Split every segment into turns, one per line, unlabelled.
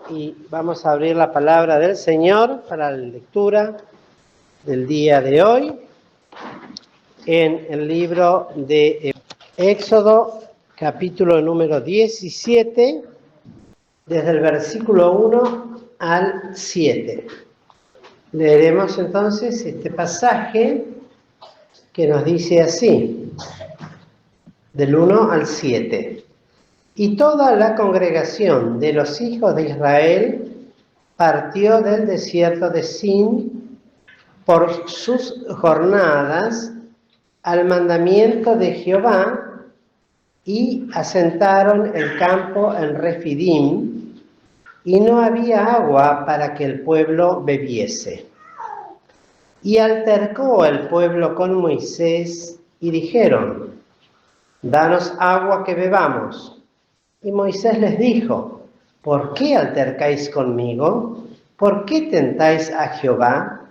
y vamos a abrir la palabra del Señor para la lectura del día de hoy en el libro de Éxodo, capítulo número 17, desde el versículo 1 al 7. Leeremos entonces este pasaje que nos dice así, del 1 al 7. Y toda la congregación de los hijos de Israel partió del desierto de Sin por sus jornadas al mandamiento de Jehová y asentaron el campo en Refidim, y no había agua para que el pueblo bebiese. Y altercó el pueblo con Moisés y dijeron: danos agua que bebamos. Y Moisés les dijo: ¿por qué altercáis conmigo? ¿Por qué tentáis a Jehová?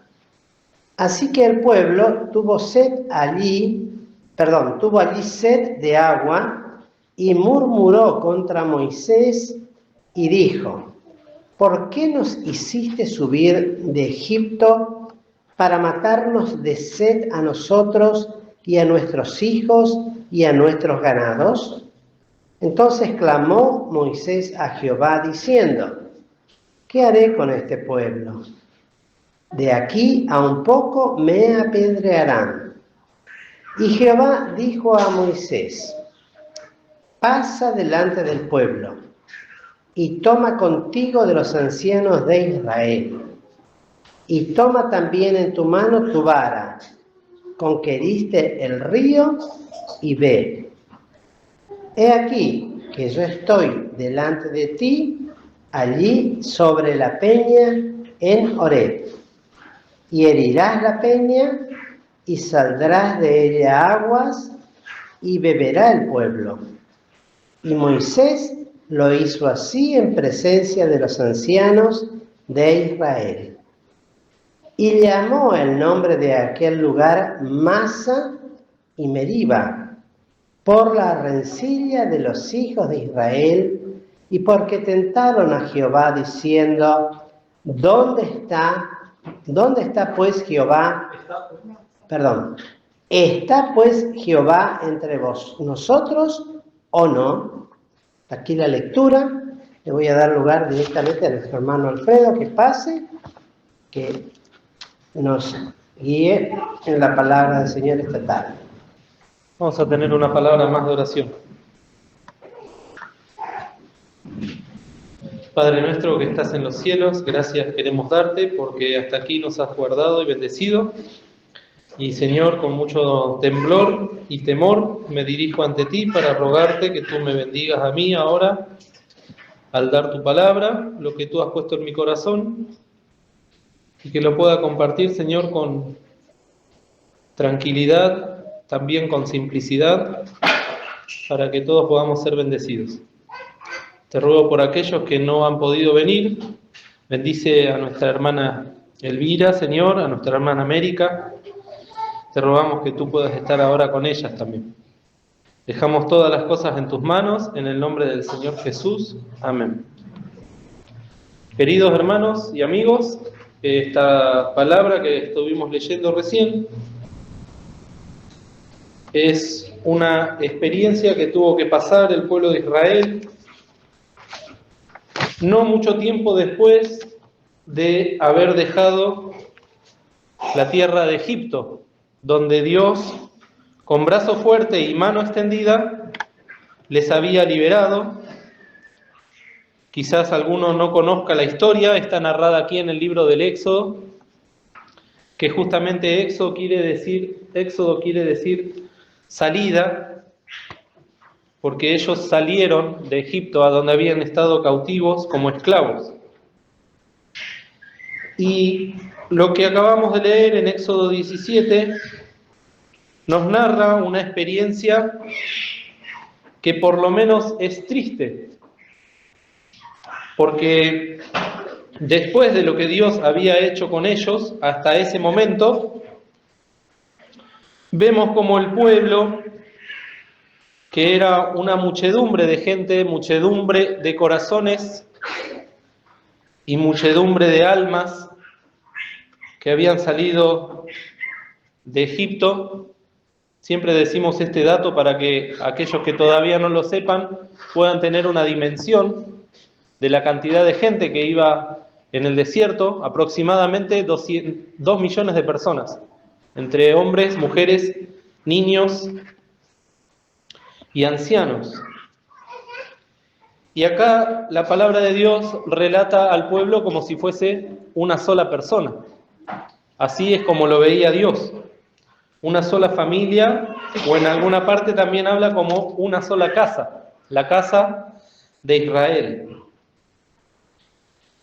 Así que el pueblo tuvo allí sed de agua, y murmuró contra Moisés y dijo: ¿por qué nos hiciste subir de Egipto para matarnos de sed a nosotros y a nuestros hijos y a nuestros ganados? Entonces clamó Moisés a Jehová diciendo: ¿qué haré con este pueblo? De aquí a un poco me apedrearán. Y Jehová dijo a Moisés: pasa delante del pueblo y toma contigo de los ancianos de Israel, y toma también en tu mano tu vara, con que heriste el río, y ve. He aquí que yo estoy delante de ti, allí sobre la peña en Horeb, y herirás la peña, y saldrás de ella aguas, y beberá el pueblo. Y Moisés lo hizo así en presencia de los ancianos de Israel. Y llamó el nombre de aquel lugar Masa y Meriba, por la rencilla de los hijos de Israel, y porque tentaron a Jehová diciendo: ¿Dónde está pues Jehová? ¿Está pues Jehová entre nosotros o no? Aquí la lectura. Le voy a dar lugar directamente a nuestro hermano Alfredo, que pase, que nos guíe en la palabra del Señor esta tarde.
Vamos a tener una palabra más de oración. Padre nuestro que estás en los cielos, gracias queremos darte porque hasta aquí nos has guardado y bendecido. Y Señor, con mucho temblor y temor me dirijo ante ti para rogarte que tú me bendigas a mí ahora al dar tu palabra, lo que tú has puesto en mi corazón, y que lo pueda compartir, Señor, con tranquilidad, también con simplicidad, para que todos podamos ser bendecidos. Te ruego por aquellos que no han podido venir. Bendice a nuestra hermana Elvira, Señor, a nuestra hermana América. Te rogamos que tú puedas estar ahora con ellas también. Dejamos todas las cosas en tus manos, en el nombre del Señor Jesús. Amén. Queridos hermanos y amigos, esta palabra que estuvimos leyendo recién es una experiencia que tuvo que pasar el pueblo de Israel no mucho tiempo después de haber dejado la tierra de Egipto, donde Dios, con brazo fuerte y mano extendida, les había liberado. Quizás alguno no conozca la historia, está narrada aquí en el libro del Éxodo, que justamente Éxodo quiere decir salida, porque ellos salieron de Egipto, a donde habían estado cautivos como esclavos. Y lo que acabamos de leer en Éxodo 17 nos narra una experiencia que por lo menos es triste, porque después de lo que Dios había hecho con ellos hasta ese momento, vemos como el pueblo, que era una muchedumbre de gente, muchedumbre de corazones y muchedumbre de almas que habían salido de Egipto. Siempre decimos este dato para que aquellos que todavía no lo sepan puedan tener una dimensión de la cantidad de gente que iba en el desierto, aproximadamente 2 millones de personas, entre hombres, mujeres, niños y ancianos. Y acá la palabra de Dios relata al pueblo como si fuese una sola persona. Así es como lo veía Dios. Una sola familia, o en alguna parte también habla como una sola casa, la casa de Israel.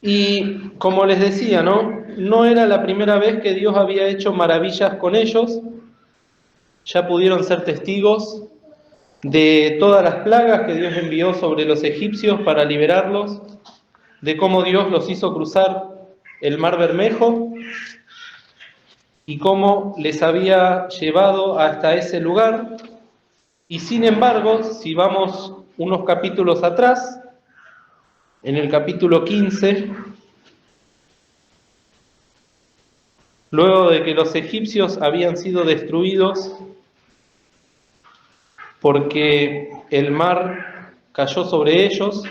Y como les decía, no era la primera vez que Dios había hecho maravillas con ellos. Ya pudieron ser testigos de todas las plagas que Dios envió sobre los egipcios para liberarlos, de cómo Dios los hizo cruzar el Mar Bermejo y cómo les había llevado hasta ese lugar. Y sin embargo, si vamos unos capítulos atrás, en el capítulo 15, luego de que los egipcios habían sido destruidos porque el mar cayó sobre ellos,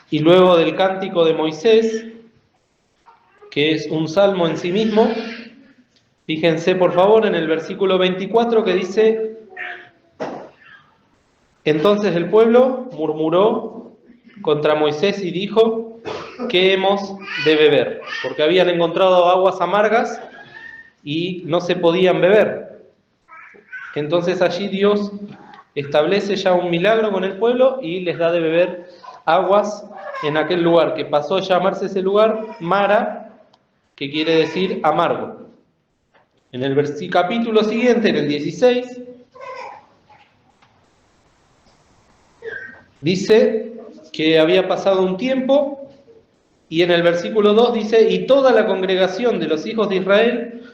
y luego del cántico de Moisés, que es un salmo en sí mismo, fíjense por favor en el versículo 24 que dice: entonces el pueblo murmuró contra Moisés y dijo: ¿qué hemos de beber? Porque habían encontrado aguas amargas y no se podían beber. Entonces allí Dios establece ya un milagro con el pueblo y les da de beber aguas en aquel lugar, que pasó a llamarse ese lugar Mara, que quiere decir amargo. En el capítulo siguiente, en el 16, dice que había pasado un tiempo, y en el versículo 2 dice: y toda la congregación de los hijos de Israel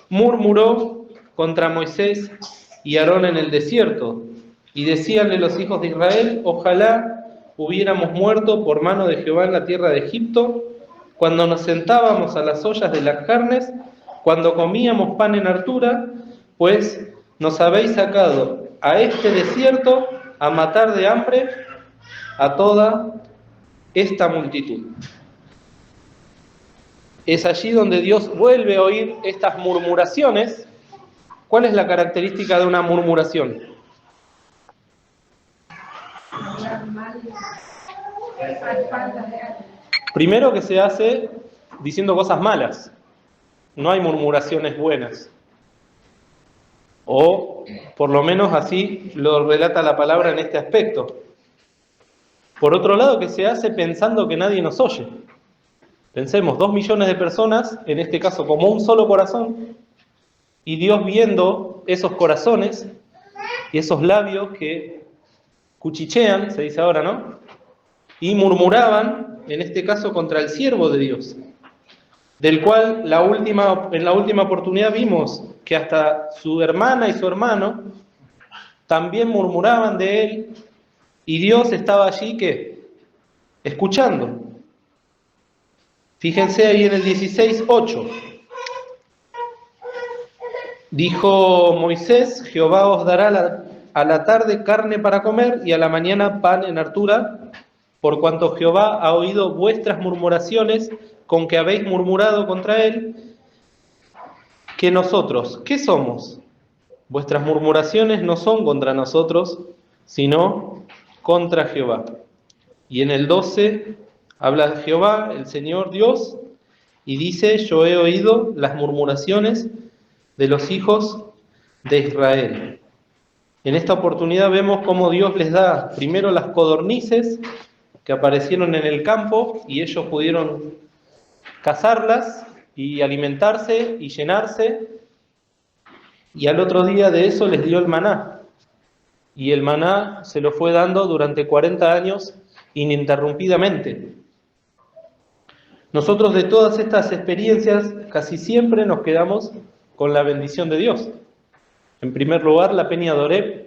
murmuró contra Moisés y Aarón en el desierto, y decíanle los hijos de Israel: ojalá hubiéramos muerto por mano de Jehová en la tierra de Egipto, cuando nos sentábamos a las ollas de las carnes, cuando comíamos pan en hartura, pues nos habéis sacado a este desierto a matar de hambre a toda esta multitud. Es allí donde Dios vuelve a oír estas murmuraciones. ¿Cuál es la característica de una murmuración? Primero, que se hace diciendo cosas malas. No hay murmuraciones buenas. O por lo menos así lo relata la palabra en este aspecto. Por otro lado, que se hace pensando que nadie nos oye. Pensemos, 2 millones de personas, en este caso como un solo corazón, y Dios viendo esos corazones y esos labios que cuchichean, se dice ahora, ¿no? Y murmuraban, en este caso contra el siervo de Dios, del cual en la última oportunidad vimos que hasta su hermana y su hermano también murmuraban de él, y Dios estaba allí, ¿qué? Escuchando. Fíjense ahí en el 16:8. Dijo Moisés: Jehová os dará a la tarde carne para comer y a la mañana pan en hartura, por cuanto Jehová ha oído vuestras murmuraciones con que habéis murmurado contra él. Que nosotros, ¿qué somos? Vuestras murmuraciones no son contra nosotros, sino contra Jehová. Y en el 12 habla de Jehová, el Señor Dios, y dice: yo he oído las murmuraciones de los hijos de Israel. En esta oportunidad vemos cómo Dios les da primero las codornices que aparecieron en el campo y ellos pudieron cazarlas y alimentarse y llenarse, y al otro día de eso les dio el maná, y el maná se lo fue dando durante 40 años ininterrumpidamente. Nosotros de todas estas experiencias casi siempre nos quedamos con la bendición de Dios. En primer lugar, la peña de Oreb,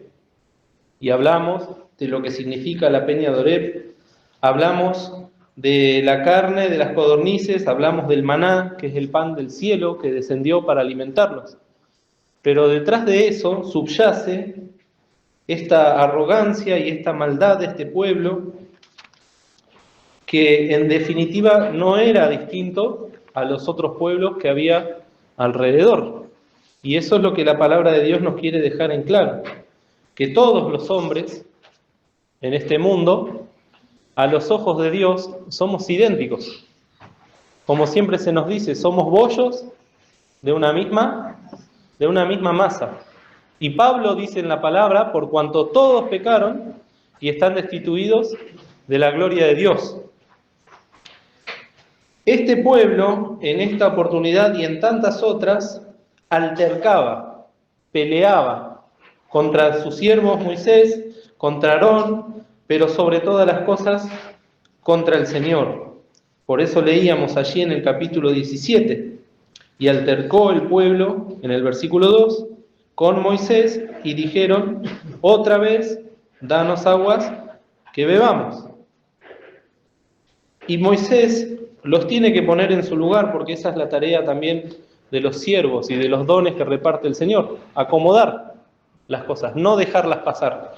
y hablamos de lo que significa la peña de Oreb, hablamos de la carne, de las codornices, hablamos del maná, que es el pan del cielo que descendió para alimentarlos. Pero detrás de eso subyace esta arrogancia y esta maldad de este pueblo, que en definitiva no era distinto a los otros pueblos que había alrededor. Y eso es lo que la palabra de Dios nos quiere dejar en claro, que todos los hombres en este mundo, a los ojos de Dios, somos idénticos. Como siempre se nos dice, somos bollos de una misma masa. Y Pablo dice en la palabra, por cuanto todos pecaron y están destituidos de la gloria de Dios. Este pueblo, en esta oportunidad y en tantas otras, altercaba, peleaba contra sus siervos Moisés, contra Aarón, pero sobre todas las cosas contra el Señor. Por eso leíamos allí en el capítulo 17, y altercó el pueblo, en el versículo 2, con Moisés, y dijeron, otra vez, danos aguas que bebamos. Y Moisés los tiene que poner en su lugar, porque esa es la tarea también de los siervos y de los dones que reparte el Señor, acomodar las cosas, no dejarlas pasar,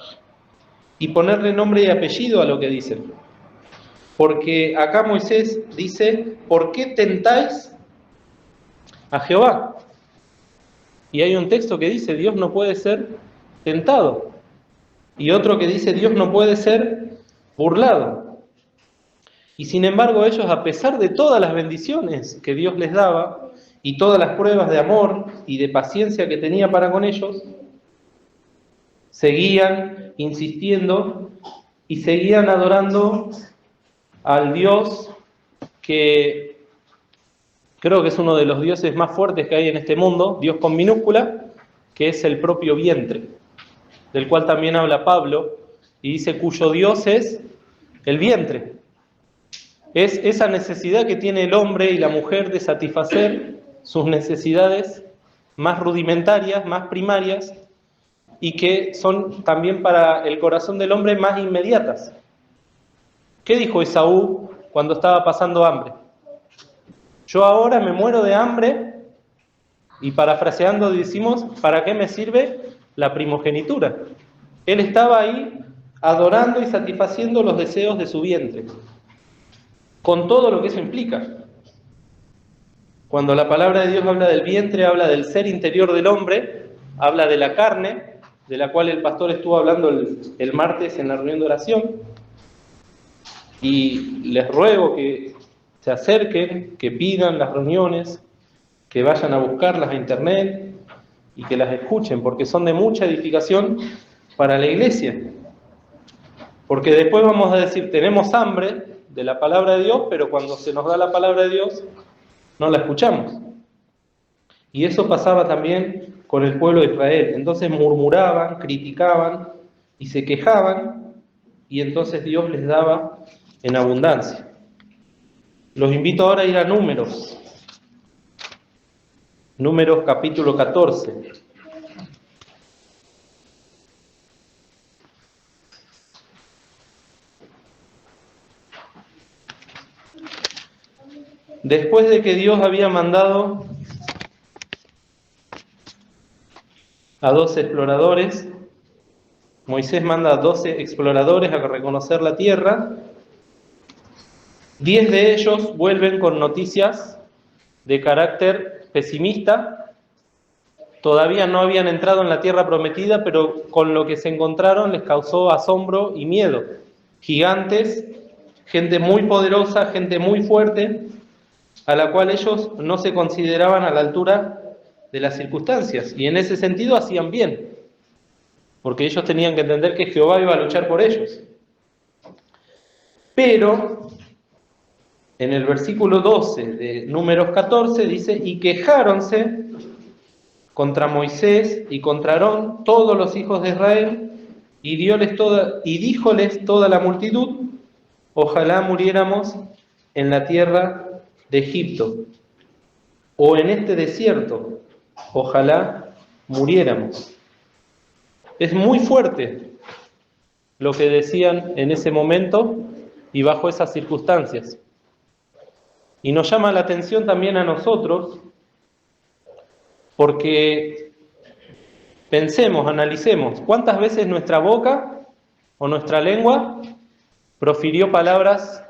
y ponerle nombre y apellido a lo que dicen. Porque acá Moisés dice, ¿por qué tentáis a Jehová? Y hay un texto que dice, Dios no puede ser tentado. Y otro que dice, Dios no puede ser burlado. Y sin embargo ellos, a pesar de todas las bendiciones que Dios les daba, y todas las pruebas de amor y de paciencia que tenía para con ellos, seguían insistiendo y seguían adorando al Dios que creo que es uno de los dioses más fuertes que hay en este mundo, Dios con minúscula, que es el propio vientre, del cual también habla Pablo, y dice cuyo Dios es el vientre. Es esa necesidad que tiene el hombre y la mujer de satisfacer sus necesidades más rudimentarias, más primarias, y que son también para el corazón del hombre más inmediatas. ¿Qué dijo Esaú cuando estaba pasando hambre? Yo ahora me muero de hambre, y parafraseando decimos, ¿para qué me sirve la primogenitura? Él estaba ahí adorando y satisfaciendo los deseos de su vientre, con todo lo que eso implica. Cuando la palabra de Dios habla del vientre, habla del ser interior del hombre, habla de la carne, de la cual el pastor estuvo hablando el martes en la reunión de oración, y les ruego que se acerquen, que pidan las reuniones, que vayan a buscarlas a internet y que las escuchen, porque son de mucha edificación para la iglesia. Porque después vamos a decir, tenemos hambre de la palabra de Dios, pero cuando se nos da la palabra de Dios, no la escuchamos. Y eso pasaba también con el pueblo de Israel. Entonces murmuraban, criticaban y se quejaban, y entonces Dios les daba en abundancia. Los invito ahora a ir a Números. Números capítulo 14. Después de que Dios había mandado a 12 exploradores, Moisés manda a 12 exploradores a reconocer la tierra. 10 de ellos vuelven con noticias de carácter pesimista. Todavía no habían entrado en la tierra prometida, pero con lo que se encontraron les causó asombro y miedo. Gigantes, gente muy poderosa, gente muy fuerte, a la cual ellos no se consideraban a la altura de las circunstancias. Y en ese sentido hacían bien, porque ellos tenían que entender que Jehová iba a luchar por ellos. Pero en el versículo 12 de Números 14 dice, y quejáronse contra Moisés y contra Aarón todos los hijos de Israel, y díjoles toda la multitud, ojalá muriéramos en la tierra de Egipto, o en este desierto, ojalá muriéramos. Es muy fuerte lo que decían en ese momento, y bajo esas circunstancias. Y nos llama la atención también a nosotros, porque pensemos, analicemos, ¿cuántas veces nuestra boca o nuestra lengua profirió palabras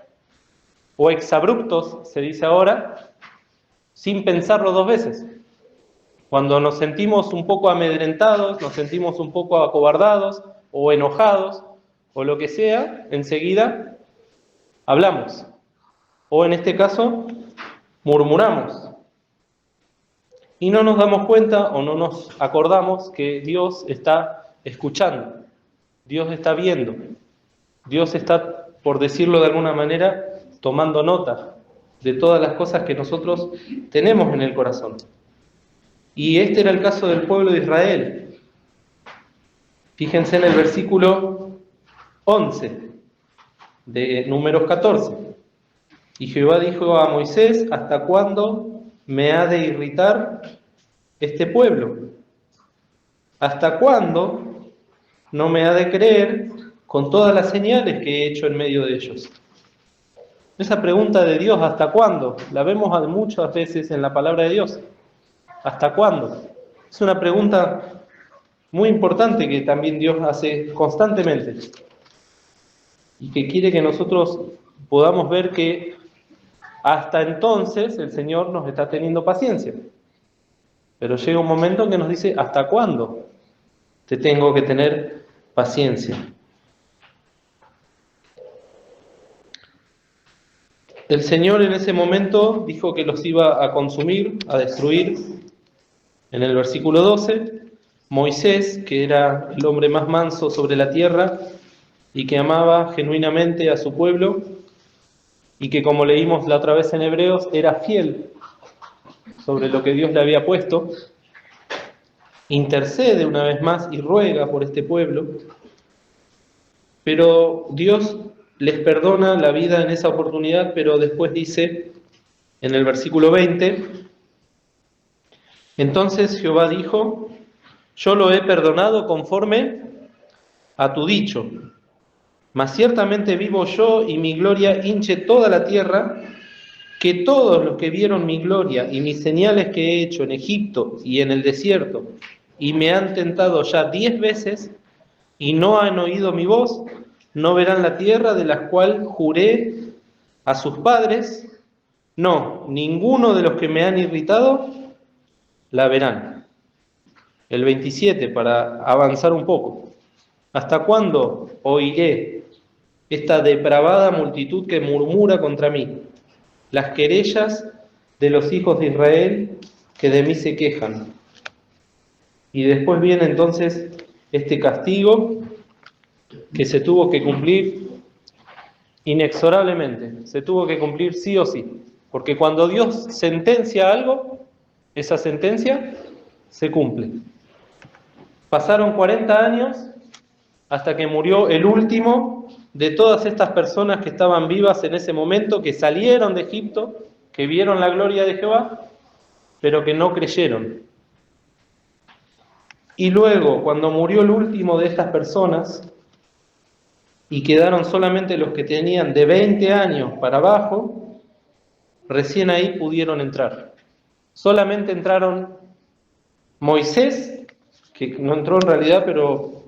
o exabruptos, se dice ahora, sin pensarlo dos veces? Cuando nos sentimos un poco amedrentados, nos sentimos un poco acobardados o enojados o lo que sea, enseguida hablamos. O en este caso, murmuramos. Y no nos damos cuenta o no nos acordamos que Dios está escuchando, Dios está viendo, Dios está, por decirlo de alguna manera, tomando nota de todas las cosas que nosotros tenemos en el corazón. Y este era el caso del pueblo de Israel. Fíjense en el versículo 11 de Números 14. Y Jehová dijo a Moisés: ¿hasta cuándo me ha de irritar este pueblo? ¿Hasta cuándo no me ha de creer con todas las señales que he hecho en medio de ellos? Esa pregunta de Dios, ¿hasta cuándo?, la vemos muchas veces en la palabra de Dios. ¿Hasta cuándo? Es una pregunta muy importante que también Dios hace constantemente y que quiere que nosotros podamos ver que hasta entonces el Señor nos está teniendo paciencia. Pero llega un momento en que nos dice: ¿hasta cuándo te tengo que tener paciencia? El Señor en ese momento dijo que los iba a consumir, a destruir. En el versículo 12, Moisés, que era el hombre más manso sobre la tierra y que amaba genuinamente a su pueblo y que, como leímos la otra vez en Hebreos, era fiel sobre lo que Dios le había puesto, intercede una vez más y ruega por este pueblo, pero Dios les perdona la vida en esa oportunidad, pero después dice en el versículo 20: entonces Jehová dijo: yo lo he perdonado conforme a tu dicho, mas ciertamente vivo yo y mi gloria hinche toda la tierra, que todos los que vieron mi gloria y mis señales que he hecho en Egipto y en el desierto, y me han tentado ya 10 veces, y no han oído mi voz, no verán la tierra de la cual juré a sus padres, no, ninguno de los que me han irritado la verán. El 27, para avanzar un poco. ¿Hasta cuándo oiré esta depravada multitud que murmura contra mí? Las querellas de los hijos de Israel que de mí se quejan. Y después viene entonces este castigo que se tuvo que cumplir inexorablemente, se tuvo que cumplir sí o sí, porque cuando Dios sentencia algo, esa sentencia se cumple. Pasaron 40 años hasta que murió el último de todas estas personas que estaban vivas en ese momento, que salieron de Egipto, que vieron la gloria de Jehová, pero que no creyeron. Y luego, cuando murió el último de estas personas, y quedaron solamente los que tenían de 20 años para abajo, recién ahí pudieron entrar. Solamente entraron Moisés, que no entró en realidad, pero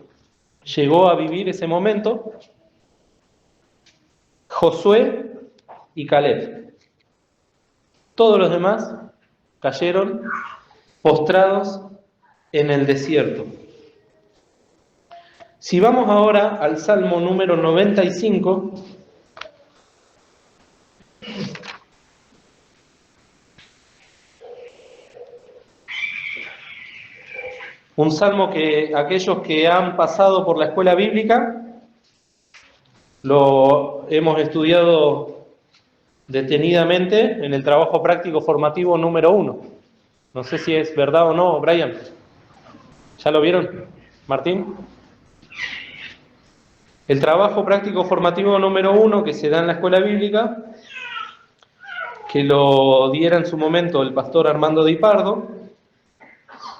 llegó a vivir ese momento, Josué y Caleb. Todos los demás cayeron postrados en el desierto. Si vamos ahora al Salmo número 95, un salmo que aquellos que han pasado por la escuela bíblica lo hemos estudiado detenidamente en el trabajo práctico formativo número 1. No sé si es verdad o no, Brian. ¿Ya lo vieron, Martín? El trabajo práctico formativo número 1 que se da en la escuela bíblica, que lo diera en su momento el pastor Armando Di Pardo,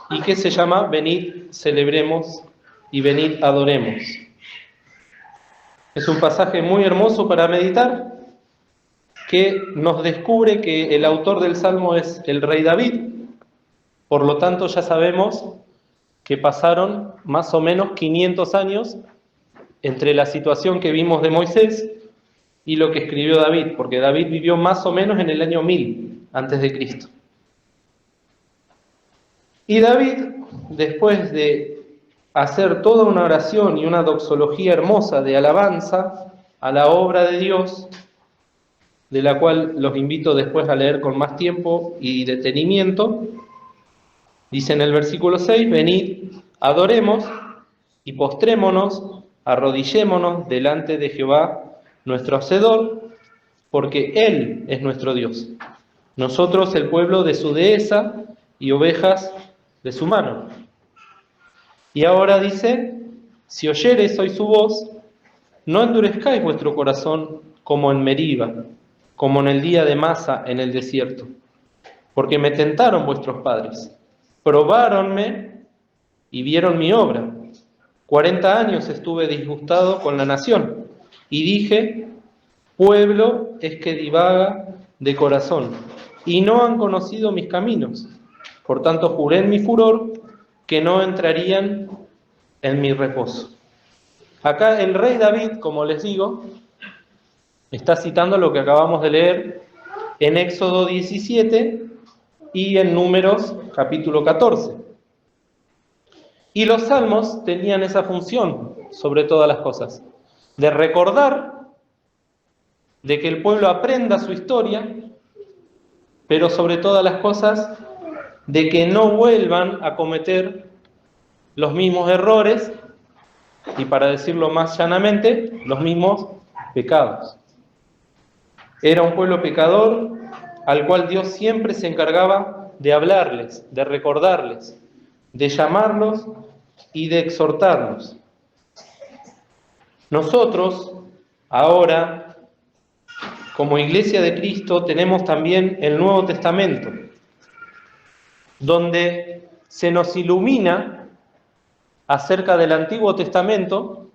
y que se llama Venid, celebremos y venid, adoremos. Es un pasaje muy hermoso para meditar, que nos descubre que el autor del Salmo es el rey David. Por lo tanto, ya sabemos que pasaron más o menos 500 años entre la situación que vimos de Moisés y lo que escribió David, porque David vivió más o menos en el año 1000 antes de Cristo. Y David, después de hacer toda una oración y una doxología hermosa de alabanza a la obra de Dios, de la cual los invito después a leer con más tiempo y detenimiento, dice en el versículo 6, venid, adoremos y postrémonos, arrodillémonos delante de Jehová, nuestro Hacedor, porque Él es nuestro Dios. Nosotros el pueblo de su dehesa y ovejas de su mano. Y ahora dice, si oyereis hoy su voz, no endurezcáis vuestro corazón como en Meriba, como en el día de Masa en el desierto, porque me tentaron vuestros padres, probáronme y vieron mi obra. 40 años estuve disgustado con la nación, y dije, pueblo es que divaga de corazón, y no han conocido mis caminos. Por tanto juré en mi furor que no entrarían en mi reposo. Acá el rey David, como les digo, está citando lo que acabamos de leer en Éxodo 17 y en Números capítulo 14. Y los salmos tenían esa función sobre todas las cosas, de recordar, de que el pueblo aprenda su historia, pero sobre todas las cosas, de que no vuelvan a cometer los mismos errores y, para decirlo más llanamente, los mismos pecados. Era un pueblo pecador al cual Dios siempre se encargaba de hablarles, de recordarles, de llamarlos y de exhortarlos. Nosotros, ahora, como Iglesia de Cristo, tenemos también el Nuevo Testamento, donde se nos ilumina acerca del Antiguo Testamento,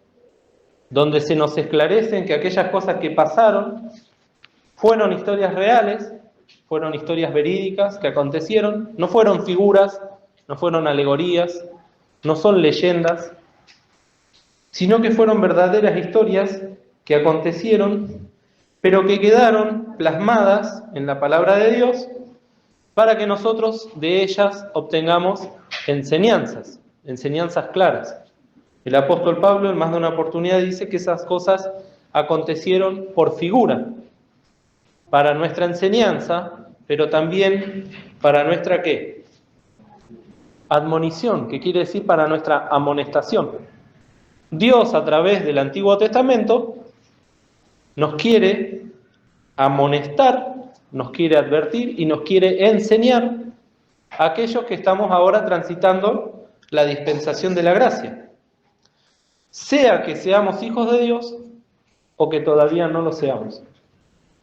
donde se nos esclarecen que aquellas cosas que pasaron fueron historias reales, fueron historias verídicas que acontecieron, no fueron figuras, no fueron alegorías, no son leyendas, sino que fueron verdaderas historias que acontecieron, pero que quedaron plasmadas en la palabra de Dios para que nosotros de ellas obtengamos enseñanzas claras. El apóstol Pablo en más de una oportunidad dice que esas cosas acontecieron por figura, para nuestra enseñanza, pero también para nuestra ¿qué? Admonición, que quiere decir para nuestra amonestación. Dios, a través del Antiguo Testamento, nos quiere amonestar, nos quiere advertir y nos quiere enseñar a aquellos que estamos ahora transitando la dispensación de la gracia. Sea que seamos hijos de Dios o que todavía no lo seamos.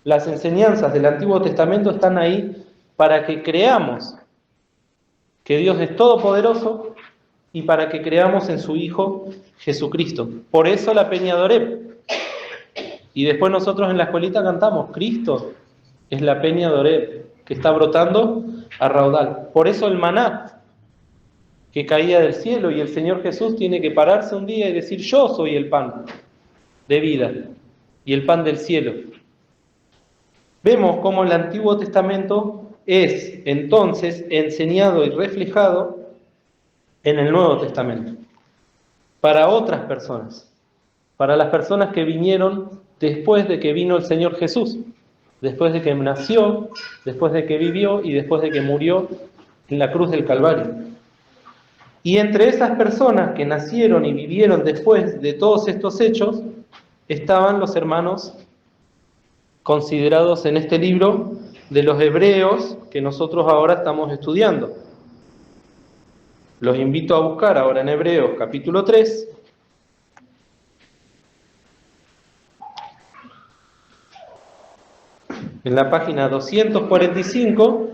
Las enseñanzas del Antiguo Testamento están ahí para que creamos que Dios es todopoderoso y para que creamos en su Hijo Jesucristo. Por eso la Peña de Oreb. Y después nosotros en la escuelita cantamos, Cristo es la Peña de Oreb, que está brotando a raudal. Por eso el maná, que caía del cielo, y el Señor Jesús tiene que pararse un día y decir, yo soy el pan de vida y el pan del cielo. Vemos cómo el Antiguo Testamento es entonces enseñado y reflejado en el Nuevo Testamento para otras personas, para las personas que vinieron después de que vino el Señor Jesús, después de que nació, después de que vivió y después de que murió en la cruz del Calvario. Y entre esas personas que nacieron y vivieron después de todos estos hechos, estaban los hermanos considerados en este libro de los Hebreos que nosotros ahora estamos estudiando. Los invito a buscar ahora en Hebreos capítulo 3. En la página 245.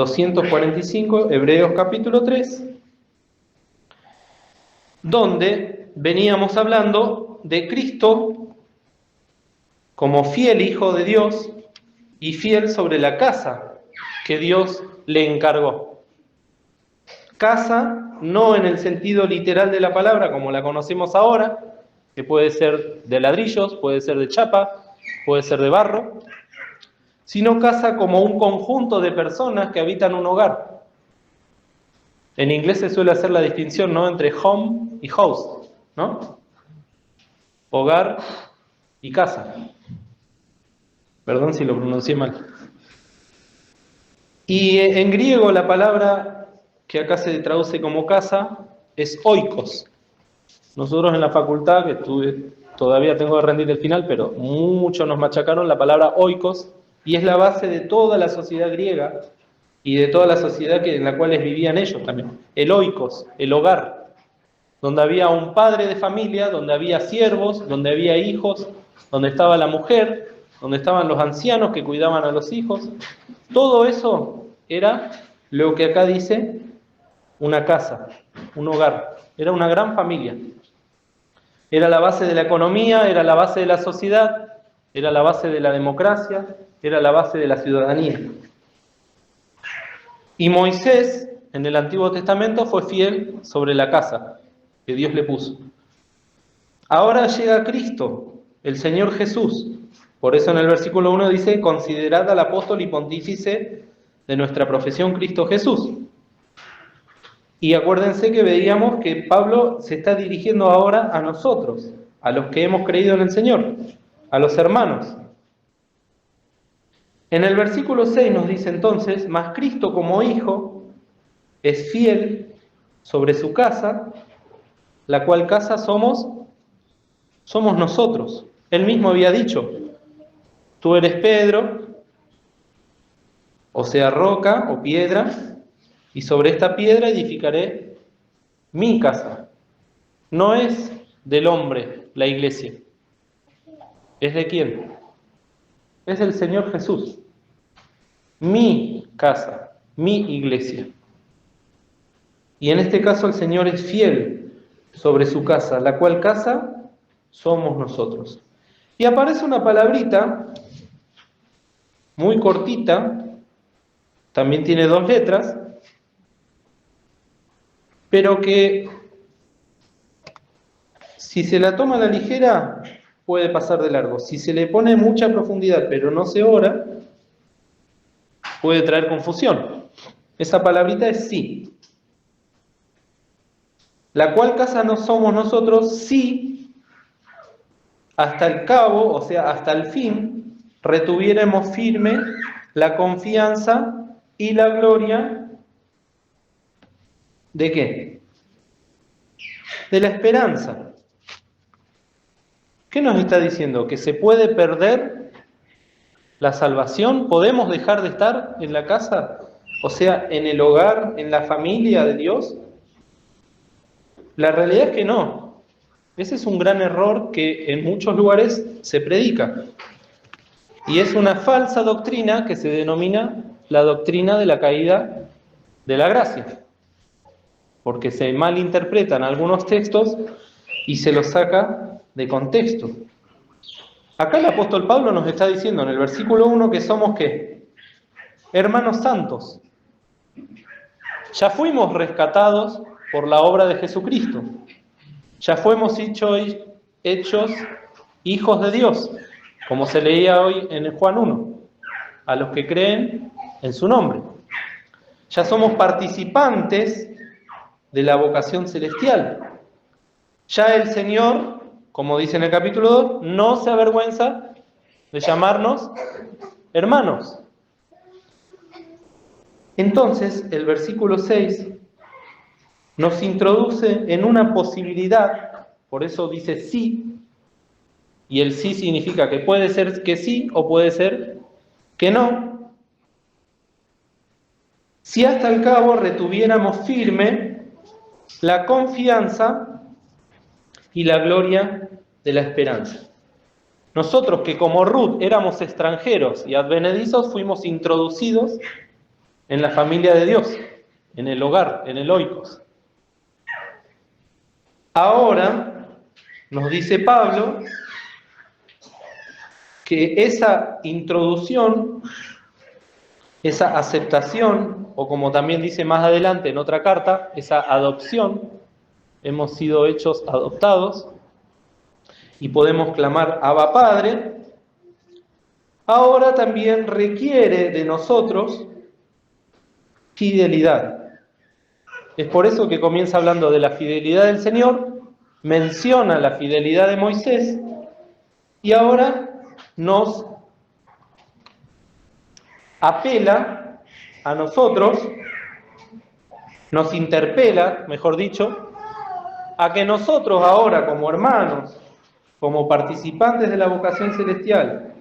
245, Hebreos capítulo 3, donde veníamos hablando de Cristo como fiel Hijo de Dios y fiel sobre la casa que Dios le encargó. Casa no en el sentido literal de la palabra como la conocemos ahora, que puede ser de ladrillos, puede ser de chapa, puede ser de barro, sino casa como un conjunto de personas que habitan un hogar. En inglés se suele hacer la distinción, ¿no?, entre home y house, ¿no? Hogar y casa. Perdón si lo pronuncié mal. Y en griego la palabra que acá se traduce como casa es oikos. Nosotros en la facultad, que estuve, todavía tengo que rendir el final, pero muchos nos machacaron la palabra oikos, y es la base de toda la sociedad griega y de toda la sociedad en la cual vivían ellos también. El oikos, el hogar, donde había un padre de familia, donde había siervos, donde había hijos, donde estaba la mujer, donde estaban los ancianos que cuidaban a los hijos. Todo eso era lo que acá dice una casa, un hogar. Era una gran familia. Era la base de la economía, era la base de la sociedad, era la base de la democracia, era la base de la ciudadanía. Y Moisés, en el Antiguo Testamento, fue fiel sobre la casa que Dios le puso. Ahora llega Cristo, el Señor Jesús. Por eso en el versículo 1 dice: considerad al apóstol y pontífice de nuestra profesión, Cristo Jesús. Y acuérdense que veíamos que Pablo se está dirigiendo ahora a nosotros, a los que hemos creído en el Señor, a los hermanos. En el versículo 6 nos dice entonces: mas Cristo como Hijo es fiel sobre su casa, la cual casa somos nosotros. Él mismo había dicho: tú eres Pedro, o sea, roca o piedra, y sobre esta piedra edificaré mi casa. No es del hombre la iglesia. ¿Es de quién? Es del Señor Jesús. Mi casa, mi iglesia. Y en este caso el Señor es fiel sobre su casa, la cual casa somos nosotros. Y aparece una palabrita muy cortita, también tiene 2 letras, pero que si se la toma a la ligera puede pasar de largo. Si se le pone mucha profundidad pero no se ora, puede traer confusión. Esa palabrita es sí. La cual casa no somos nosotros si hasta el cabo, o sea, hasta el fin, retuviéramos firme la confianza y la gloria ¿de qué? De la esperanza. ¿Qué nos está diciendo? ¿Que se puede perder la salvación? ¿Podemos dejar de estar en la casa? O sea, en el hogar, en la familia de Dios. La realidad es que no. Ese es un gran error que en muchos lugares se predica. Y es una falsa doctrina que se denomina la doctrina de la caída de la gracia. Porque se malinterpretan algunos textos y se los saca de contexto. Acá el apóstol Pablo nos está diciendo en el versículo 1 que somos ¿qué? Hermanos santos. Ya fuimos rescatados por la obra de Jesucristo. Ya fuimos hechos hijos de Dios, como se leía hoy en el Juan 1, a los que creen en su nombre. Ya somos participantes de la vocación celestial. Ya el Señor, como dice en el capítulo 2, no se avergüenza de llamarnos hermanos. Entonces, el versículo 6 nos introduce en una posibilidad, por eso dice sí, y el sí significa que puede ser que sí o puede ser que no. Si hasta el cabo retuviéramos firme la confianza y la gloria de la esperanza. Nosotros que como Ruth éramos extranjeros y advenedizos, fuimos introducidos en la familia de Dios, en el hogar, en el oikos. Ahora nos dice Pablo que esa introducción, esa aceptación, o como también dice más adelante en otra carta, esa adopción, hemos sido hechos adoptados y podemos clamar Abba Padre, ahora también requiere de nosotros fidelidad. Es por eso que comienza hablando de la fidelidad del Señor, menciona la fidelidad de Moisés y ahora nos apela a nosotros, nos interpela, mejor dicho, a que nosotros ahora como hermanos, como participantes de la vocación celestial,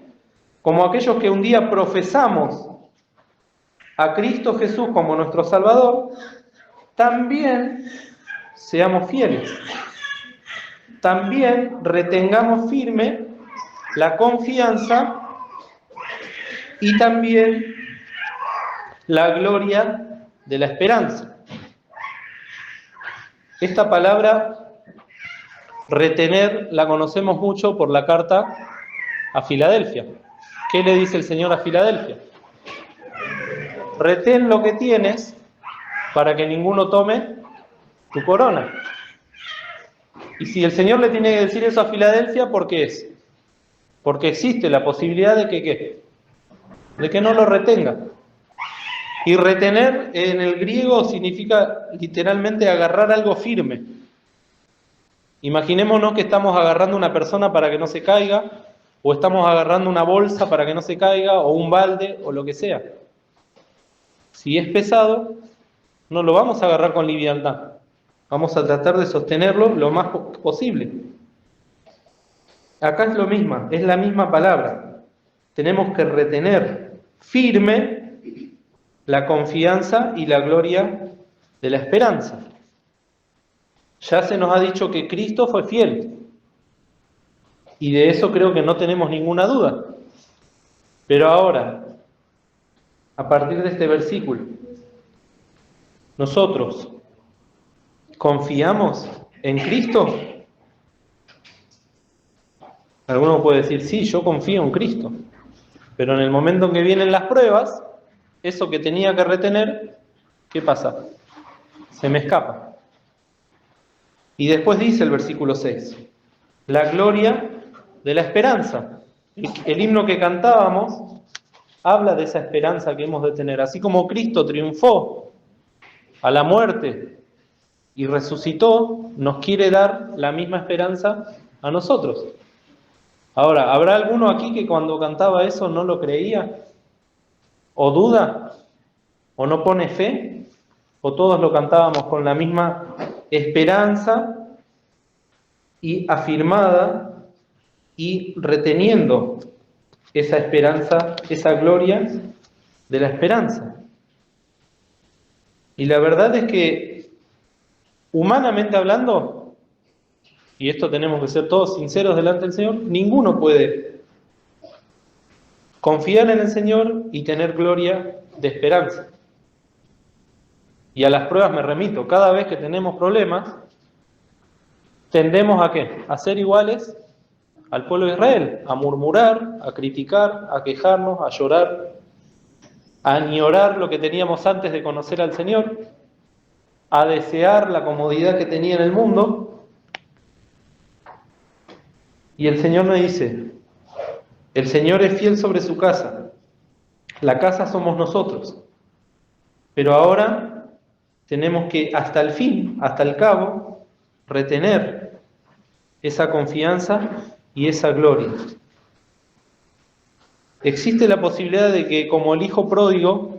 como aquellos que un día profesamos a Cristo Jesús como nuestro Salvador, también seamos fieles. También retengamos firme la confianza y también la gloria de la esperanza. Esta palabra, retener, la conocemos mucho por la carta a Filadelfia. ¿Qué le dice el Señor a Filadelfia? Retén lo que tienes para que ninguno tome tu corona. Y si el Señor le tiene que decir eso a Filadelfia, ¿por qué es? Porque existe la posibilidad de que ¿qué? De que no lo retenga. Y retener en el griego significa literalmente agarrar algo firme. Imaginémonos que estamos agarrando una persona para que no se caiga, o estamos agarrando una bolsa para que no se caiga, o un balde, o lo que sea. Si es pesado, no lo vamos a agarrar con liviandad. Vamos a tratar de sostenerlo lo más posible. Acá es lo mismo, es la misma palabra. Tenemos que retener firme la confianza y la gloria de la esperanza. Ya se nos ha dicho que Cristo fue fiel. Y de eso creo que no tenemos ninguna duda. Pero ahora, a partir de este versículo, nosotros ¿confiamos en Cristo? Alguno puede decir, sí, yo confío en Cristo. Pero en el momento en que vienen las pruebas, eso que tenía que retener, ¿qué pasa? Se me escapa. Y después dice el versículo 6, la gloria de la esperanza. El himno que cantábamos habla de esa esperanza que hemos de tener. Así como Cristo triunfó a la muerte y resucitó, nos quiere dar la misma esperanza a nosotros. Ahora, ¿habrá alguno aquí que cuando cantaba eso no lo creía? ¿O duda? ¿O no pone fe? ¿O todos lo cantábamos con la misma esperanza y afirmada y reteniendo esa esperanza, esa gloria de la esperanza? Y la verdad es que, humanamente hablando, y esto tenemos que ser todos sinceros delante del Señor, ninguno puede confiar en el Señor y tener gloria de esperanza. Y a las pruebas me remito, cada vez que tenemos problemas, tendemos a ¿qué? A ser iguales al pueblo de Israel, a murmurar, a criticar, a quejarnos, a llorar, a añorar lo que teníamos antes de conocer al Señor, a desear la comodidad que tenía en el mundo. Y el Señor me dice, el Señor es fiel sobre su casa, la casa somos nosotros, pero ahora tenemos que hasta el fin, hasta el cabo, retener esa confianza y esa gloria. Existe la posibilidad de que, como el hijo pródigo,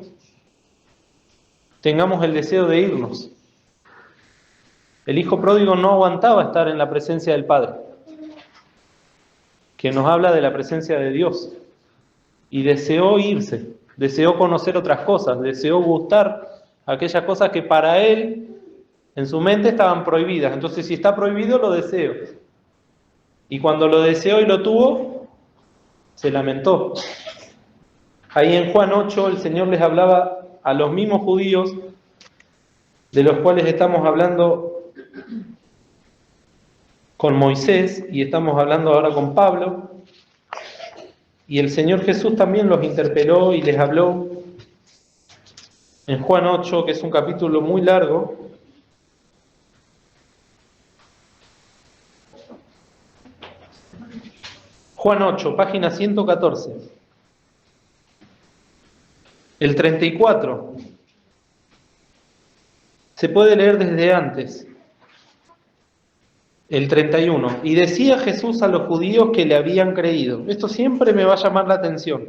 tengamos el deseo de irnos. El hijo pródigo no aguantaba estar en la presencia del Padre, que nos habla de la presencia de Dios, y deseó irse, deseó conocer otras cosas, deseó gustar aquellas cosas que para él, en su mente, estaban prohibidas. Entonces, si está prohibido, lo deseo. Y cuando lo deseó y lo tuvo, se lamentó. Ahí en Juan 8 el Señor les hablaba a los mismos judíos de los cuales estamos hablando con Moisés y estamos hablando ahora con Pablo. Y el Señor Jesús también los interpeló y les habló en Juan 8, que es un capítulo muy largo. Juan 8, página 114. El 34. Se puede leer desde antes. El 31. Y decía Jesús a los judíos que le habían creído. Esto siempre me va a llamar la atención,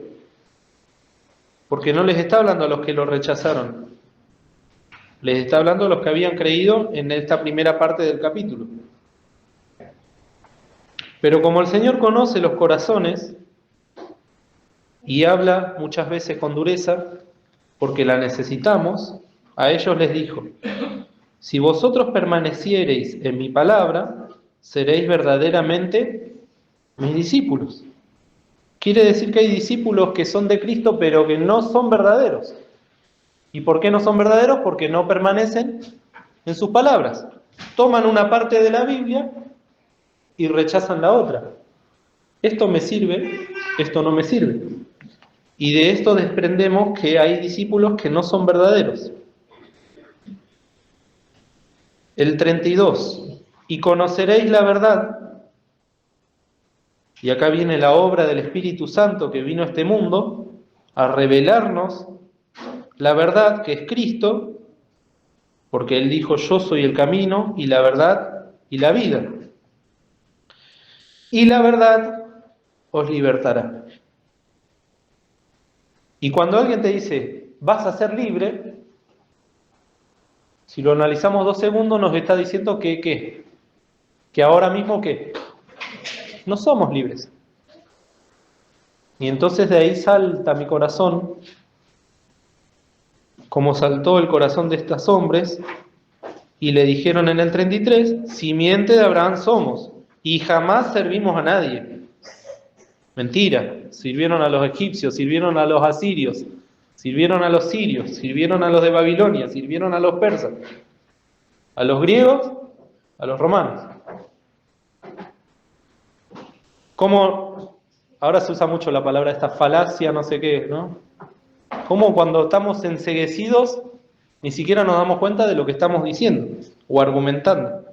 porque no les está hablando a los que lo rechazaron. Les está hablando a los que habían creído en esta primera parte del capítulo. Pero como el Señor conoce los corazones y habla muchas veces con dureza, porque la necesitamos, a ellos les dijo: si vosotros permaneciereis en mi palabra, seréis verdaderamente mis discípulos. Quiere decir que hay discípulos que son de Cristo, pero que no son verdaderos. ¿Y por qué no son verdaderos? Porque no permanecen en sus palabras. Toman una parte de la Biblia y rechazan la otra. Esto me sirve, esto no me sirve. Y de esto desprendemos que hay discípulos que no son verdaderos. El 32. Y conoceréis la verdad. Y acá viene la obra del Espíritu Santo que vino a este mundo a revelarnos la verdad, que es Cristo, porque Él dijo: yo soy el camino y la verdad y la vida. Y la verdad os libertará. Y cuando alguien te dice: vas a ser libre, si lo analizamos 2 segundos, nos está diciendo que ahora mismo ¿qué? No somos libres. Y entonces de ahí salta mi corazón, como saltó el corazón de estos hombres, y le dijeron en el 33: simiente de Abraham somos, y jamás servimos a nadie. Mentira, sirvieron a los egipcios, sirvieron a los asirios, sirvieron a los sirios, sirvieron a los de Babilonia, sirvieron a los persas, a los griegos, a los romanos. ¿Cómo? Ahora se usa mucho la palabra esta falacia, no sé qué, ¿no? Como cuando estamos enceguecidos, ni siquiera nos damos cuenta de lo que estamos diciendo o argumentando.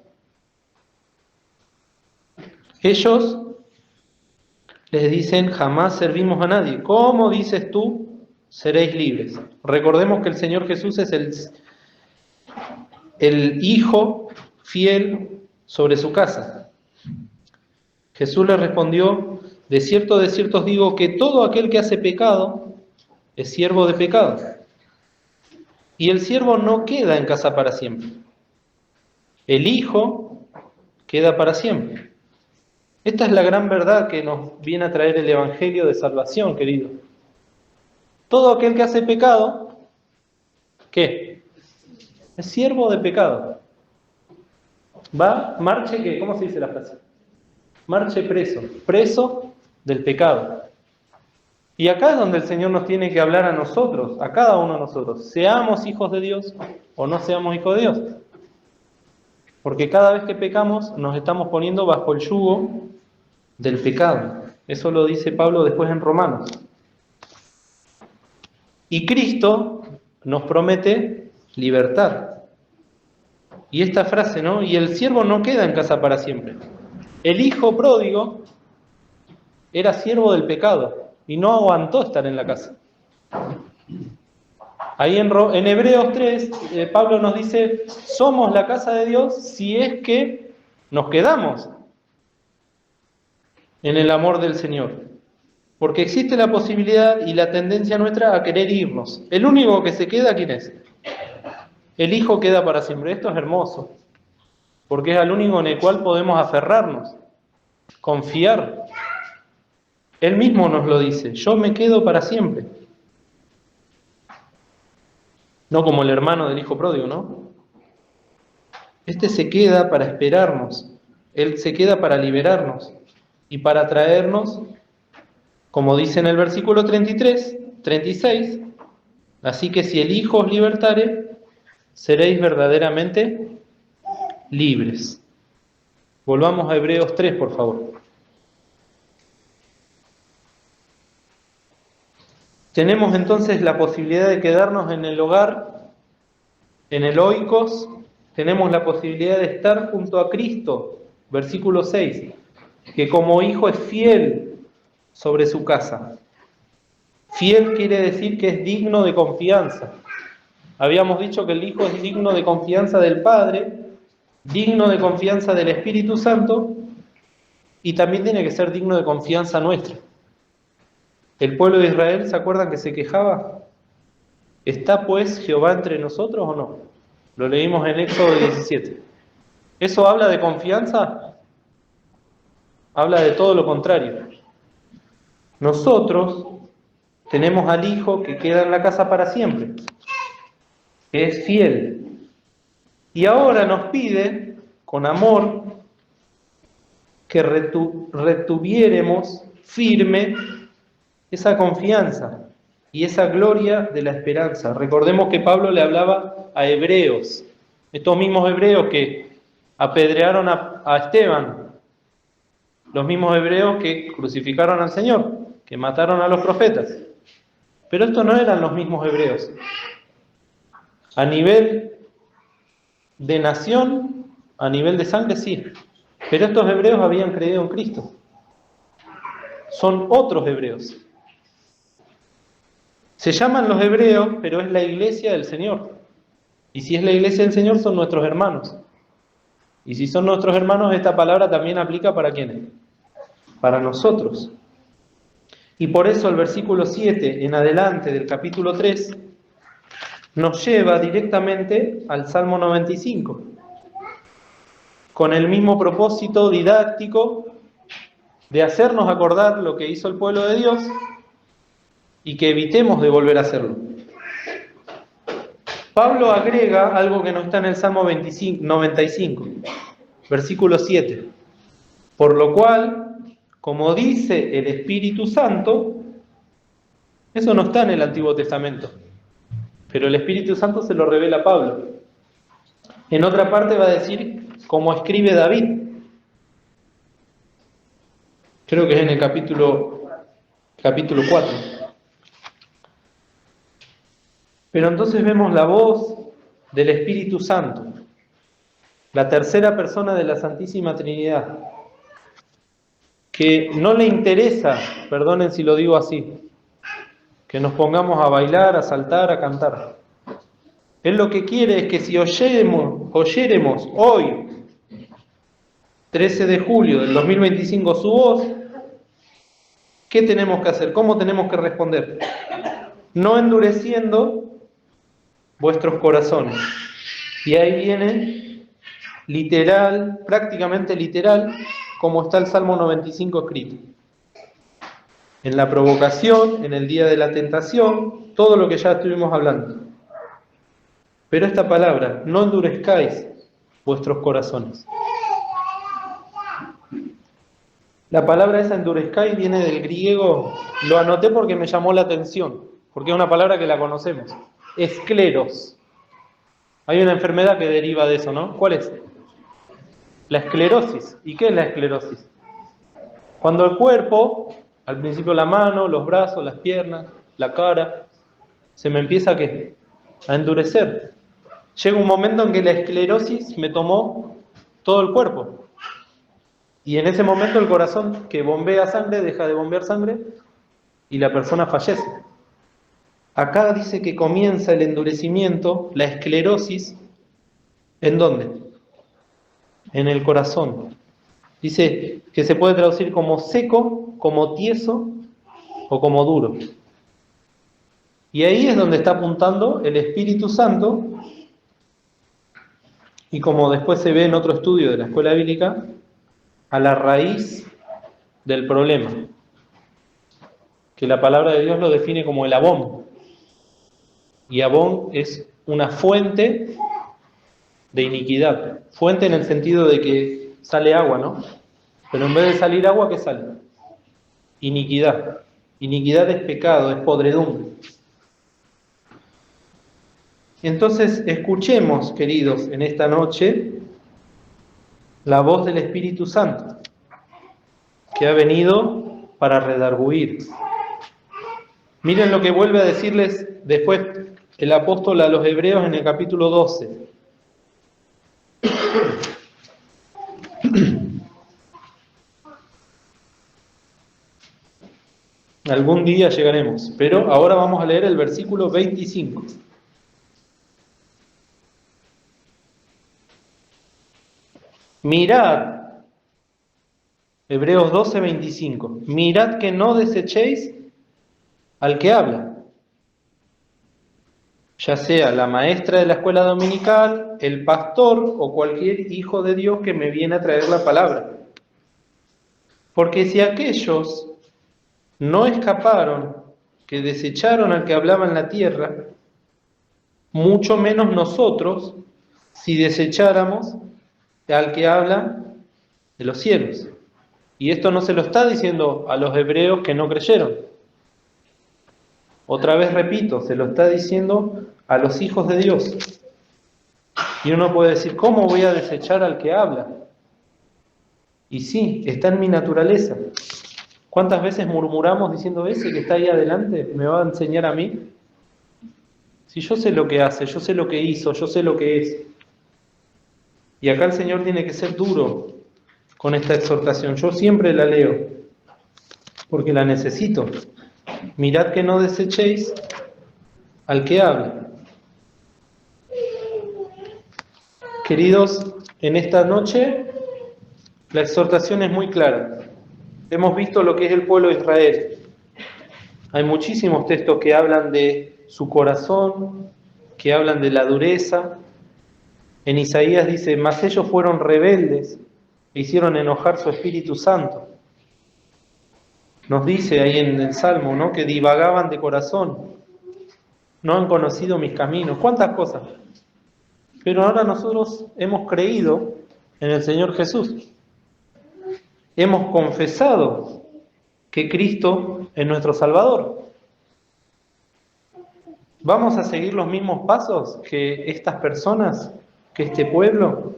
Ellos les dicen: jamás servimos a nadie. ¿Cómo dices tú, seréis libres? Recordemos que el Señor Jesús es el Hijo fiel sobre su casa. Jesús le respondió: de cierto os digo que todo aquel que hace pecado es siervo de pecado. Y el siervo no queda en casa para siempre. El Hijo queda para siempre. Esta es la gran verdad que nos viene a traer el Evangelio de salvación, querido. Todo aquel que hace pecado, ¿qué? Es siervo de pecado. Marche, ¿qué? ¿Cómo se dice la frase? Marche preso del pecado. Y acá es donde el Señor nos tiene que hablar a nosotros, a cada uno de nosotros, seamos hijos de Dios o no seamos hijos de Dios. Porque cada vez que pecamos nos estamos poniendo bajo el yugo del pecado. Eso lo dice Pablo después en Romanos. Y Cristo nos promete libertad. Y esta frase, ¿no? Y el siervo no queda en casa para siempre. El hijo pródigo era siervo del pecado y no aguantó estar en la casa. Ahí en Hebreos 3, Pablo nos dice: somos la casa de Dios si es que nos quedamos en el amor del Señor. Porque existe la posibilidad y la tendencia nuestra a querer irnos. El único que se queda, ¿quién es? El Hijo queda para siempre. Esto es hermoso, porque es al único en el cual podemos aferrarnos, confiar. Él mismo nos lo dice: yo me quedo para siempre. No como el hermano del hijo pródigo, ¿no? Este se queda para esperarnos. Él se queda para liberarnos y para traernos, como dice en el versículo 36, Así que si el Hijo os libertare, seréis verdaderamente libres. Volvamos a Hebreos 3, por favor. Tenemos entonces la posibilidad de quedarnos en el hogar, en el oikos, tenemos la posibilidad de estar junto a Cristo, versículo 6, que como hijo es fiel sobre su casa. Fiel quiere decir que es digno de confianza. Habíamos dicho que el Hijo es digno de confianza del Padre, digno de confianza del Espíritu Santo, y también tiene que ser digno de confianza nuestra. El pueblo de Israel, ¿se acuerdan que se quejaba? ¿Está pues Jehová entre nosotros o no? Lo leímos en Éxodo 17. ¿Eso habla de confianza? Habla de todo lo contrario. Nosotros tenemos al Hijo que queda en la casa para siempre, que es fiel. Y ahora nos pide, con amor, que retuviéremos firme esa confianza y esa gloria de la esperanza. Recordemos que Pablo le hablaba a hebreos, estos mismos hebreos que apedrearon a Esteban, los mismos hebreos que crucificaron al Señor, que mataron a los profetas. Pero estos no eran los mismos hebreos. A nivel de nación, a nivel de sangre, sí. Pero estos hebreos habían creído en Cristo. Son otros hebreos. Se llaman los hebreos, pero es la iglesia del Señor. Y si es la iglesia del Señor, son nuestros hermanos. Y si son nuestros hermanos, esta palabra también aplica para ¿quiénes? Para nosotros. Y por eso el versículo 7 en adelante del capítulo 3 nos lleva directamente al Salmo 95, con el mismo propósito didáctico de hacernos acordar lo que hizo el pueblo de Dios y que evitemos de volver a hacerlo. Pablo agrega algo que no está en el Salmo 95, versículo 7. Por lo cual, como dice el Espíritu Santo, eso no está en el Antiguo Testamento, pero el Espíritu Santo se lo revela a Pablo. En otra parte va a decir, como escribe David. Creo que es en el capítulo 4. Pero entonces vemos la voz del Espíritu Santo, la tercera persona de la Santísima Trinidad, que no le interesa, perdonen si lo digo así, que nos pongamos a bailar, a saltar, a cantar. Él lo que quiere es que si oyéremos hoy, 13 de julio del 2025, su voz, ¿qué tenemos que hacer? ¿Cómo tenemos que responder? No endureciendo vuestros corazones. Y ahí viene literal, prácticamente literal, como está el Salmo 95 escrito. En la provocación, en el día de la tentación, todo lo que ya estuvimos hablando. Pero esta palabra, no endurezcáis vuestros corazones. La palabra esa endurezcáis viene del griego, lo anoté porque me llamó la atención, porque es una palabra que la conocemos. Escleros. Hay una enfermedad que deriva de eso, ¿no? ¿Cuál es? La esclerosis. ¿Y qué es la esclerosis? Cuando el cuerpo, al principio la mano, los brazos, las piernas, la cara, se me empieza a endurecer. Llega un momento en que la esclerosis me tomó todo el cuerpo. Y en ese momento el corazón que bombea sangre deja de bombear sangre y la persona fallece. Acá dice que comienza el endurecimiento, la esclerosis, ¿en dónde? En el corazón. Dice que se puede traducir como seco, como tieso o como duro. Y ahí es donde está apuntando el Espíritu Santo, y como después se ve en otro estudio de la escuela bíblica, a la raíz del problema, que la palabra de Dios lo define como el Abón. Y Abón es una fuente de iniquidad. Fuente en el sentido de que sale agua, ¿no? Pero en vez de salir agua, ¿qué sale? Iniquidad. Iniquidad es pecado, es podredumbre. Entonces, escuchemos, queridos, en esta noche, la voz del Espíritu Santo, que ha venido para redarguir. Miren lo que vuelve a decirles después el apóstol a los hebreos en el capítulo 12. Algún día llegaremos, pero ahora vamos a leer el versículo 25. Mirad, Hebreos 12, 25. Mirad que no desechéis al que habla, ya sea la maestra de la escuela dominical, el pastor o cualquier hijo de Dios que me viene a traer la palabra. Porque si aquellos no escaparon, que desecharon al que hablaba en la tierra, mucho menos nosotros, si desecháramos al que habla de los cielos. Y esto no se lo está diciendo a los hebreos que no creyeron. Otra vez repito, se lo está diciendo a los hijos de Dios. Y uno puede decir, ¿cómo voy a desechar al que habla? Y sí, está en mi naturaleza. ¿Cuántas veces murmuramos diciendo, ese que está ahí adelante me va a enseñar a mí? Si yo sé lo que hace, yo sé lo que hizo, yo sé lo que es. Y acá el Señor tiene que ser duro con esta exhortación. Yo siempre la leo, porque la necesito. Mirad que no desechéis al que habla. Queridos, en esta noche la exhortación es muy clara. Hemos visto lo que es el pueblo de Israel. Hay muchísimos textos que hablan de su corazón, que hablan de la dureza. En Isaías dice, mas ellos fueron rebeldes e hicieron enojar su Espíritu Santo. Nos dice ahí en el Salmo, ¿no?, que divagaban de corazón, no han conocido mis caminos. ¿Cuántas cosas? Pero ahora nosotros hemos creído en el Señor Jesús. Hemos confesado que Cristo es nuestro Salvador. ¿Vamos a seguir los mismos pasos que estas personas, que este pueblo?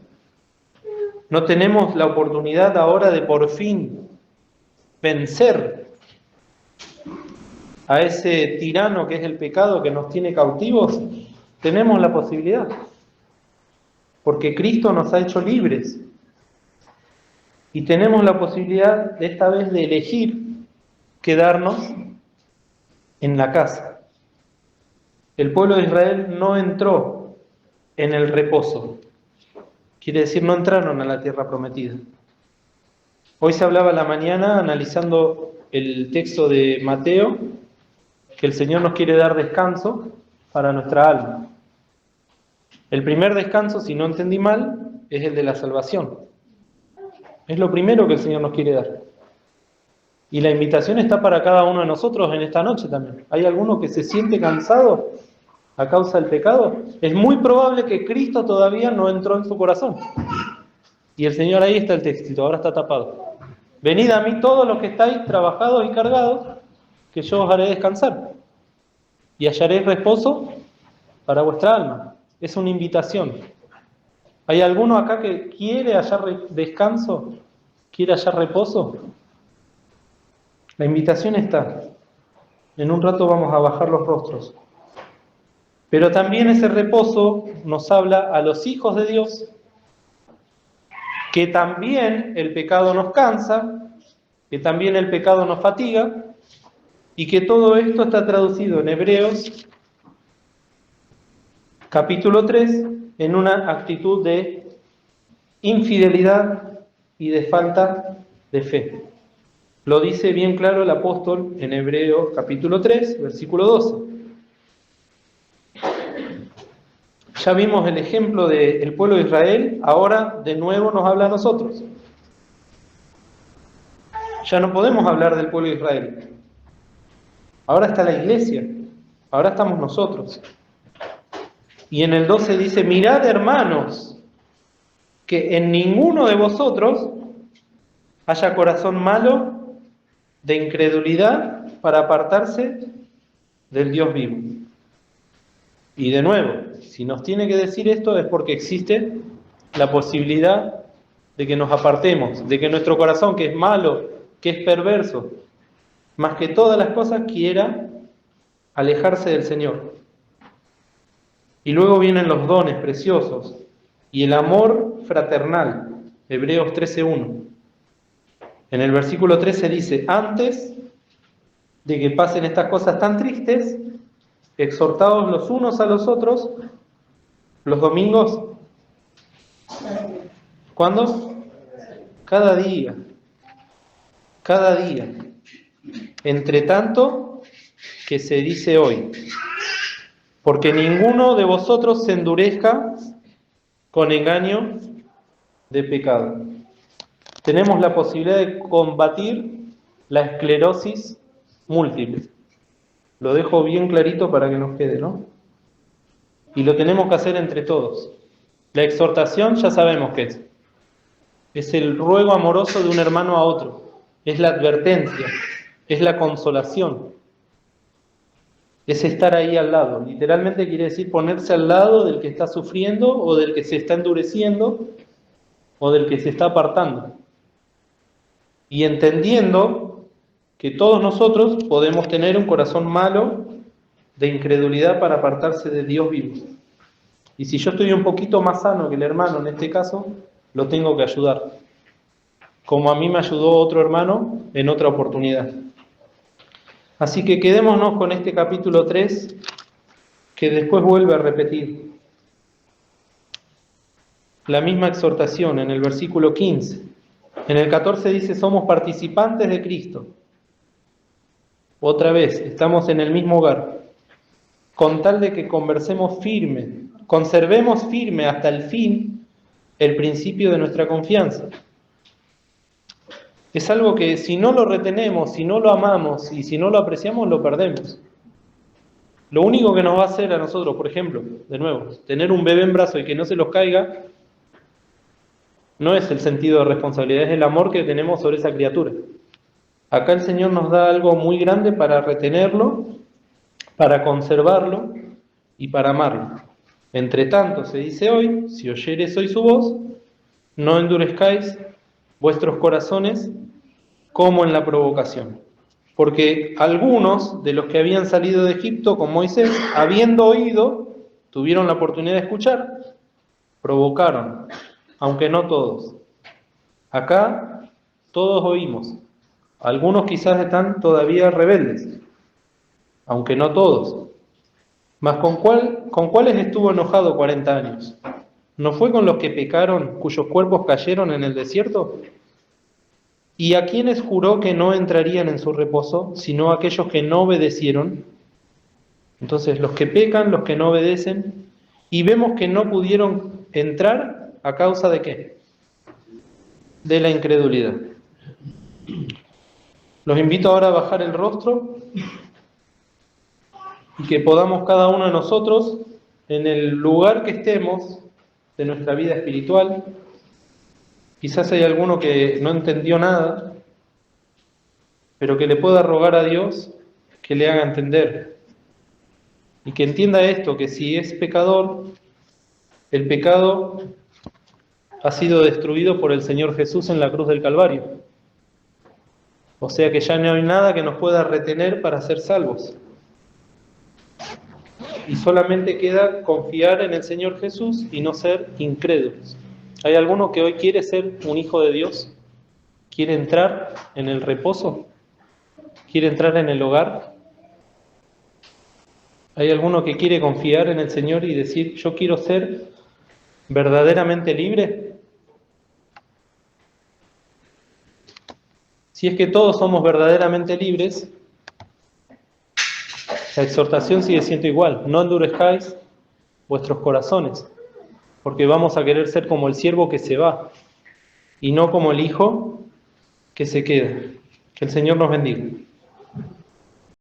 ¿No tenemos la oportunidad ahora de por fin vencer a ese tirano que es el pecado que nos tiene cautivos? Tenemos la posibilidad, porque Cristo nos ha hecho libres. Y tenemos la posibilidad de esta vez de elegir quedarnos en la casa. El pueblo de Israel no entró en el reposo. Quiere decir, no entraron a la tierra prometida. Hoy se hablaba a la mañana, analizando el texto de Mateo, que el Señor nos quiere dar descanso para nuestra alma. El primer descanso, si no entendí mal, es el de la salvación. Es lo primero que el Señor nos quiere dar. Y la invitación está para cada uno de nosotros en esta noche también. ¿Hay alguno que se siente cansado a causa del pecado? Es muy probable que Cristo todavía no entró en su corazón. Y el Señor, ahí está el textito, ahora está tapado. Venid a mí todos los que estáis trabajados y cargados, que yo os haré descansar. Y hallaréis reposo para vuestra alma. Es una invitación. ¿Hay alguno acá que quiere hallar descanso? ¿Quiere hallar reposo? La invitación está. En un rato vamos a bajar los rostros. Pero también ese reposo nos habla a los hijos de Dios, que también el pecado nos cansa, que también el pecado nos fatiga, y que todo esto está traducido en Hebreos capítulo 3 en una actitud de infidelidad y de falta de fe. Lo dice bien claro el apóstol en Hebreos capítulo 3, versículo 12. Ya vimos el ejemplo del pueblo de Israel, ahora de nuevo nos habla a nosotros. Ya no podemos hablar del pueblo de Israel. Ahora está la iglesia, ahora estamos nosotros. Y en el 12 dice, mirad hermanos, que en ninguno de vosotros haya corazón malo de incredulidad para apartarse del Dios vivo. Y de nuevo, si nos tiene que decir esto es porque existe la posibilidad de que nos apartemos, de que nuestro corazón, que es malo, que es perverso, más que todas las cosas, quiera alejarse del Señor. Y luego vienen los dones preciosos y el amor fraternal, Hebreos 13:1. En el versículo 13 dice: antes de que pasen estas cosas tan tristes, exhortados los unos a los otros, los domingos, ¿cuándo? Cada día, cada día. Entre tanto que se dice hoy, porque ninguno de vosotros se endurezca con engaño de pecado. Tenemos la posibilidad de combatir la esclerosis múltiple. Lo dejo bien clarito para que nos quede, ¿no? Y lo tenemos que hacer entre todos. La exhortación ya sabemos qué es. Es el ruego amoroso de un hermano a otro. Es la advertencia. Es la consolación. Es estar ahí al lado. Literalmente quiere decir ponerse al lado del que está sufriendo o del que se está endureciendo o del que se está apartando. Y entendiendo que todos nosotros podemos tener un corazón malo de incredulidad para apartarse de Dios vivo. Y si yo estoy un poquito más sano que el hermano en este caso, lo tengo que ayudar. Como a mí me ayudó otro hermano en otra oportunidad. Así que quedémonos con este capítulo 3, que después vuelve a repetir la misma exhortación en el versículo 15. En el 14 dice: somos participantes de Cristo. Otra vez, estamos en el mismo hogar, con tal de que conservemos firme hasta el fin el principio de nuestra confianza. Es algo que si no lo retenemos, si no lo amamos y si no lo apreciamos, lo perdemos. Lo único que nos va a hacer a nosotros, por ejemplo, de nuevo, tener un bebé en brazo y que no se los caiga, no es el sentido de responsabilidad, es el amor que tenemos sobre esa criatura. Acá el Señor nos da algo muy grande para retenerlo, para conservarlo y para amarlo. Entre tanto, se dice hoy: si oyereis hoy su voz, no endurezcáis vuestros corazones como en la provocación. Porque algunos de los que habían salido de Egipto con Moisés, habiendo oído, tuvieron la oportunidad de escuchar, provocaron, aunque no todos. Acá todos oímos. Algunos quizás están todavía rebeldes, aunque no todos. Mas ¿con cuáles estuvo enojado 40 años? ¿No fue con los que pecaron, cuyos cuerpos cayeron en el desierto? ¿Y a quiénes juró que no entrarían en su reposo, sino a aquellos que no obedecieron? Entonces, los que pecan, los que no obedecen, y vemos que no pudieron entrar a causa de ¿qué? De la incredulidad. Los invito ahora a bajar el rostro y que podamos cada uno de nosotros, en el lugar que estemos de nuestra vida espiritual, quizás hay alguno que no entendió nada, pero que le pueda rogar a Dios que le haga entender y que entienda esto, que si es pecador, el pecado ha sido destruido por el Señor Jesús en la cruz del Calvario. O sea que ya no hay nada que nos pueda retener para ser salvos. Y solamente queda confiar en el Señor Jesús y no ser incrédulos. ¿Hay alguno que hoy quiere ser un hijo de Dios? ¿Quiere entrar en el reposo? ¿Quiere entrar en el hogar? ¿Hay alguno que quiere confiar en el Señor y decir: yo quiero ser verdaderamente libre? Si es que todos somos verdaderamente libres, la exhortación sigue siendo igual: no endurezcáis vuestros corazones, porque vamos a querer ser como el siervo que se va y no como el hijo que se queda. Que el Señor nos bendiga.